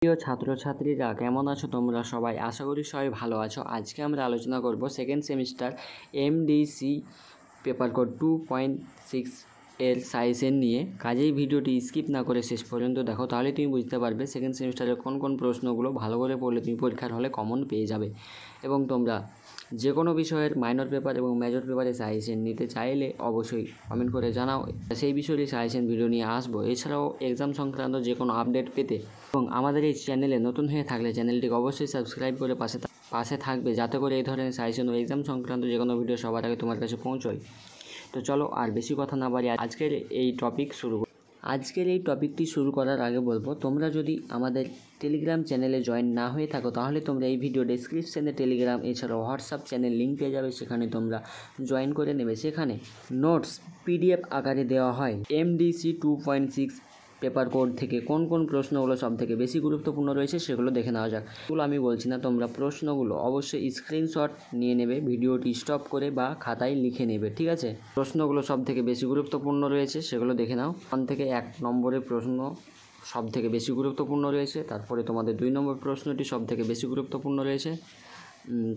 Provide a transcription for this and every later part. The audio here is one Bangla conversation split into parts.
প্রিয় ছাত্রছাত্রীরা কেমন আছো তোমরা সবাই? আশা করি সবাই ভালো আছো। আজকে আমরা আলোচনা করব second semester MDC paper code 2.6 এর সাজেশন নিয়ে। কাজেই ভিডিওটি স্কিপ না করে শেষ পর্যন্ত দেখো, তাহলে তুমি বুঝতে পারবে সেকেন্ড সেমিস্টারের কোন কোন প্রশ্নগুলো ভালো করে পড়লে তুমি পরীক্ষার হলে কমন পেয়ে যাবে। এবং তোমরা যে কোনো বিষয়ের মাইনর পেপার এবং মেজর পেপারে সাজেশন নিতে চাইলে অবশ্যই কমেন্ট করে জানাও, সেই বিষয়ে সাজেশন ভিডিও নিয়ে আসবো। এছাড়াও এক্সাম সংক্রান্ত যে কোনো আপডেট পেতে এবং আমাদের এই চ্যানেলে নতুন হয়ে থাকলে চ্যানেলটিকে অবশ্যই সাবস্ক্রাইব করে পাশে থাকবে, যাতে করে এই ধরনের সাজেশন ও এক্সাম সংক্রান্ত যে কোনো ভিডিও সবার আগে তোমার কাছে পৌঁছয়। তো চলো আর বেশি কথা না বাড়িয়ে আজকের এই টপিকটি শুরু করার আগে বলবো, তোমরা যদি আমাদের টেলিগ্রাম চ্যানেলে জয়েন না হয়ে থাকো তাহলে তোমরা এই ভিডিও ডেসক্রিপশানে টেলিগ্রাম এছাড়াও হোয়াটসঅ্যাপ চ্যানেল লিঙ্ক পেয়ে যাবে, সেখানে তোমরা জয়েন করে নেবে। সেখানে নোটস পিডিএফ আকারে দেওয়া হয়। এমডিসি 2.6 পেপার কোড থেকে কোন কোন প্রশ্নগুলো সব থেকে বেশি গুরুত্বপূর্ণ রয়েছে সেগুলো দেখে নেওয়া যাক। এগুলো আমি বলছি না, তোমরা প্রশ্নগুলো অবশ্যই স্ক্রিনশট নিয়ে নেবে, ভিডিওটি স্টপ করে বা খাতায় লিখে নেবে, ঠিক আছে? প্রশ্নগুলো সব থেকে বেশি গুরুত্বপূর্ণ রয়েছে সেগুলো দেখে নাও। 1 থেকে 1 নম্বরের প্রশ্ন সব থেকে বেশি গুরুত্বপূর্ণ রয়েছে, তারপরে তোমাদের 2 নম্বর প্রশ্নটি সব থেকে বেশি গুরুত্বপূর্ণ রয়েছে,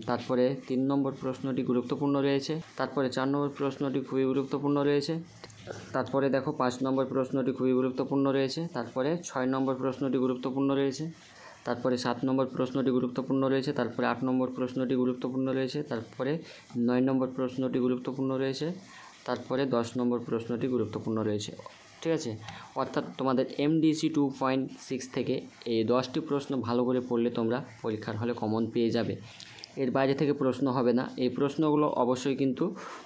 তারপরে 3 নম্বর প্রশ্নটি গুরুত্বপূর্ণ রয়েছে, তারপরে 4 নম্বর প্রশ্নটি খুবই গুরুত্বপূর্ণ রয়েছে, তারপরে দেখো 5 নম্বর প্রশ্নটি খুবই গুরুত্বপূর্ণ রয়েছে, তারপরে 6 নম্বর প্রশ্নটি গুরুত্বপূর্ণ রয়েছে, তারপরে 7 নম্বর প্রশ্নটি গুরুত্বপূর্ণ রয়েছে, তারপরে 8 নম্বর প্রশ্নটি গুরুত্বপূর্ণ রয়েছে, তারপরে 9 নম্বর প্রশ্নটি গুরুত্বপূর্ণ রয়েছে, তারপরে 10 নম্বর প্রশ্নটি গুরুত্বপূর্ণ রয়েছে, ঠিক আছে? অর্থাৎ তোমাদের এমডিসি 2.6 থেকে এই 10টি প্রশ্ন ভালো করে পড়লে তোমরা পরীক্ষার হলে কমন পেয়ে যাবে। এর বাইরে থেকে প্রশ্ন হবে না। এই প্রশ্নগুলো অবশ্যই কিন্তু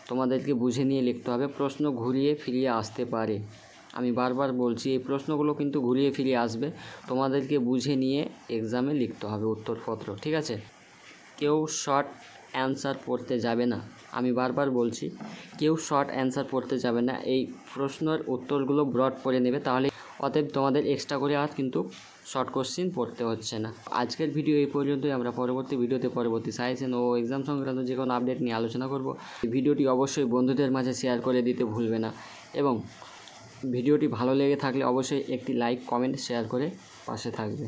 তোমাদেরকে বুঝে নিয়ে লিখতে হবে। প্রশ্ন ঘুরিয়ে ফিরিয়ে আসতে পারে, আমি বারবার বলছি, এই প্রশ্নগুলো কিন্তু ঘুরিয়ে ফিরিয়ে আসবে, তোমাদেরকে বুঝে নিয়ে এক্সামে লিখতে হবে উত্তরপত্র, ঠিক আছে? কেউ শর্ট অ্যান্সার পড়তে যাবে না, আমি বারবার বলছি, কেউ শর্ট অ্যান্সার পড়তে যাবে না। এই প্রশ্নের উত্তরগুলো ব্রড পড়ে নেবে, তাহলে অতএব তোমাদের এক্সট্রা করে আর কিন্তু শর্ট কোশ্চেন পড়তে হচ্ছে না। আজকের ভিডিও এই পর্যন্তই। আমরা পরবর্তী ভিডিওতে পরবর্তী সাজেশন ও এক্সাম সংক্রান্ত যে কোনো আপডেট নিয়ে আলোচনা করব। এই ভিডিওটি অবশ্যই বন্ধুদের মাঝে শেয়ার করে দিতে ভুলবে না, এবং ভিডিওটি ভালো লেগে থাকলে অবশ্যই একটি লাইক কমেন্ট শেয়ার করে পাশে থাকবে।